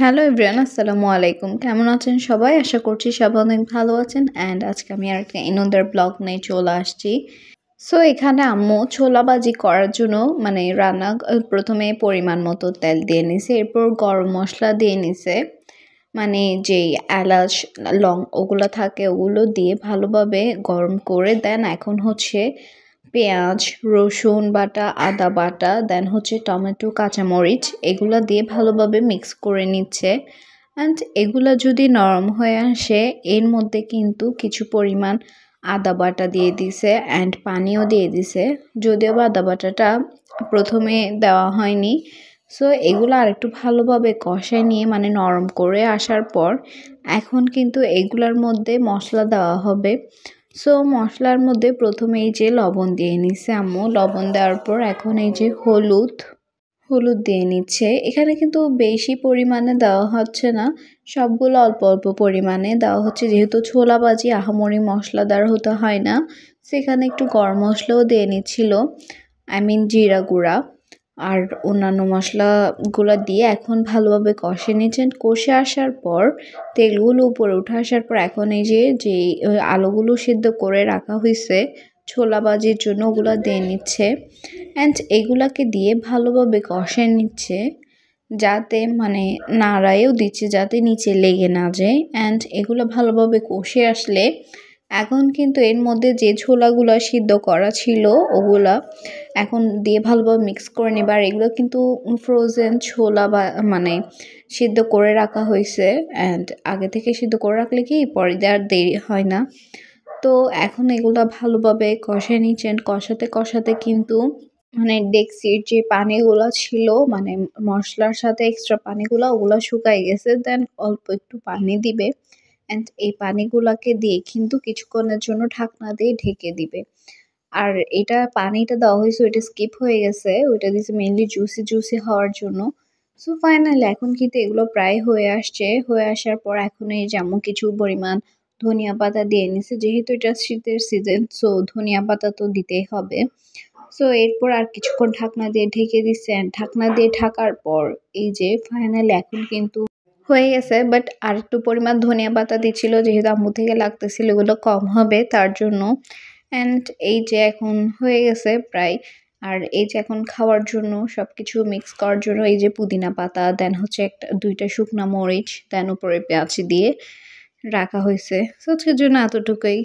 Hello everyone, আসসালামু আলাইকুম। কেমন আছেন সবাই? আশা করছি সবাই অনেক ভালো আছেন। অ্যান্ড আজকে আমি আর একটা ইনোদার ব্লগ নিয়ে চলে আসছি। সো এখানে আম্মু ছোলা ভাজি করার জন্য প্রথমে পরিমাণ মতো তেল দিয়ে নিছে, এরপর গরম মশলা দিয়ে নিছে, মানে যেই এলাচ লং ওগুলো থাকে ওগুলো দিয়ে ভালোভাবে গরম করে দেন। এখন হচ্ছে পেঁয়াজ, রসুন বাটা, আদা বাটা, দেন হচ্ছে টমেটো, কাঁচামরিচ এগুলো দিয়ে ভালোভাবে মিক্স করে নিচ্ছে। অ্যান্ড এগুলো যদি নরম হয়ে আসে এর মধ্যে কিন্তু কিছু পরিমাণ আদা বাটা দিয়ে দিছে অ্যান্ড পানিও দিয়ে দিছে, যদিও বা আদা বাটাটা প্রথমে দেওয়া হয়নি। সো এগুলো আরেকটু ভালোভাবে কষায় নিয়ে মানে নরম করে আসার পর এখন কিন্তু এগুলোর মধ্যে মশলা দেওয়া হবে। সো মশলার মধ্যে প্রথমে এই যে লবণ দিয়ে নিচ্ছে আম্মু, লবণ দেওয়ার পর এখন এই যে হলুদ দিয়ে নিচ্ছে। এখানে কিন্তু বেশি পরিমাণে দেওয়া হচ্ছে না, সবগুলো অল্প অল্প পরিমাণে দেওয়া হচ্ছে, যেহেতু ছোলা ভাজি আহামরি মশলাদার হতে হয় না। সেখানে একটু গরম মশলাও দিয়ে নিচ্ছিল, জিরা গুঁড়া আর অন্যান্য মশলাগুলো দিয়ে এখন ভালোভাবে কষে নিচ্ছেন। কষে আসার পর তেলগুলো উপরে উঠে আসার পর এখন এই যে আলুগুলো সিদ্ধ করে রাখা হয়েছে ছোলা ভাজির জন্য ওগুলো দিয়ে নিচ্ছে। অ্যান্ড এগুলাকে দিয়ে ভালোভাবে কষে নিচ্ছে, যাতে মানে নাড়ায়ও দিচ্ছে যাতে নিচে লেগে না যায়। অ্যান্ড এগুলো ভালোভাবে কষে আসলে এখন কিন্তু এর মধ্যে যে ছোলাগুলো সিদ্ধ করা ছিল ওগুলা এখন দিয়ে ভালোভাবে মিক্স করে নেবে। আর এগুলো কিন্তু ফ্রোজেন ছোলা বা মানে সিদ্ধ করে রাখা হয়েছে। অ্যান্ড আগে থেকে সিদ্ধ করে রাখলে কি পরে আর দেরি হয় না। তো এখন এগুলো ভালোভাবে কষে নিচ্ছেন, কষাতে কষাতে কিন্তু মানে ডেক্সির যে পানিগুলো ছিল মানে মশলার সাথে এক্সট্রা পানিগুলো ওগুলো শুকাই গেছে, দেন অল্প একটু পানি দিবে। অ্যান্ড এই পানিগুলোকে দিয়ে কিন্তু কিছুক্ষণের জন্য ঢাকনা দিয়ে ঢেকে দিবে। আর এটা পানিটা দেওয়া হয়েছে ওইটা স্কিপ হয়ে গেছে, ওইটা দিয়েছে মেনলি জুসি হওয়ার জন্য। সো ফাইনালি এখন কিন্তু এগুলো প্রায় হয়ে আসছে, হয়ে আসার পর এখন এই যেমন কিছু পরিমাণ ধনিয়া পাতা দিয়ে নিছে, যেহেতু এটা শীতের সিজন সো ধনিয়া পাতা তো দিতেই হবে। সো এরপর আর কিছুক্ষণ ঢাকনা দিয়ে ঢেকে দিচ্ছেন, ঢাকনা দিয়ে ঢাকার পর এই যে ফাইনালি এখন কিন্তু হয়ে গেছে। বাট আর একটু পরিমাণ ধনিয়া পাতা দিচ্ছিল, যেহেতু আম্মু থেকে লাগতেছিল এগুলো কম হবে তার জন্য। অ্যান্ড এই যে এখন হয়ে গেছে প্রায়। আর এই যে এখন খাওয়ার জন্য সব কিছু মিক্স করার জন্য এই যে পুদিনা পাতা, দেন হচ্ছে দুইটা শুকনা মরিচ, দেন উপরে পেঁয়াজ দিয়ে রাখা হয়েছে। সো আজকের জন্য এতটুকুই।